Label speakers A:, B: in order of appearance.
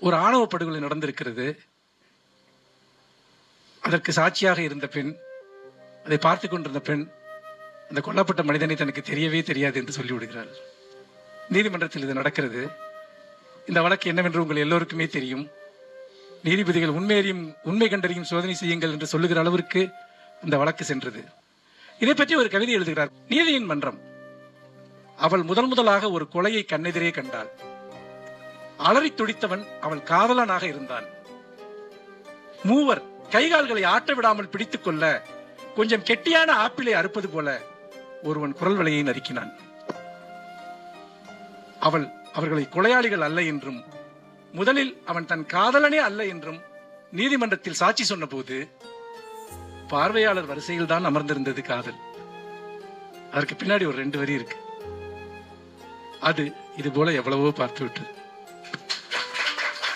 A: ஒரு ஆணவ படுகொலை நடந்திருக்கிறது. அதற்கு சாட்சியாக இருந்த பெண், அதை பார்த்து கொண்டிருந்த பெண், அந்த கொல்லப்பட்ட மனிதனை தனக்கு தெரியவே தெரியாது என்று சொல்லிவிடுகிறாள். நீதிமன்றத்தில் இது நடக்கிறது. இந்த வழக்கு என்னவென்று உங்கள் எல்லோருக்குமே தெரியும். நீதிபதிகள் உண்மை கண்டறியும் சோதனை செய்யுங்கள் என்று சொல்லுகிற அளவிற்கு அந்த வழக்கு சென்றது. இதை பற்றி ஒரு கவிதை எழுதுகிறார். நீதியின் மன்றம். அவள் முதலாக ஒரு கொலையை கண்ணெதிரே கண்டாள். அலறி துடித்தவன் அவள் காதலனாக இருந்தான். மூவர் கைகால்களை ஆட்ட விடாமல் பிடித்துக் கொள்ள கொஞ்சம் கெட்டியான ஆப்பிளை அறுப்பது போல ஒருவன் குரல் வலையை நறுக்கினான். அவள் அவர்களை கொலையாளிகள் அல்ல என்றும், முதலில் அவன் தன் காதலனே அல்ல என்றும் நீதிமன்றத்தில் சாட்சி சொன்ன போது பார்வையாளர் வரிசையில் தான் அமர்ந்திருந்தது காதல். அதற்கு பின்னாடி ஒரு 2 வரி இருக்கு. அது இது போல எவ்வளவோ பார்த்து விட்டது.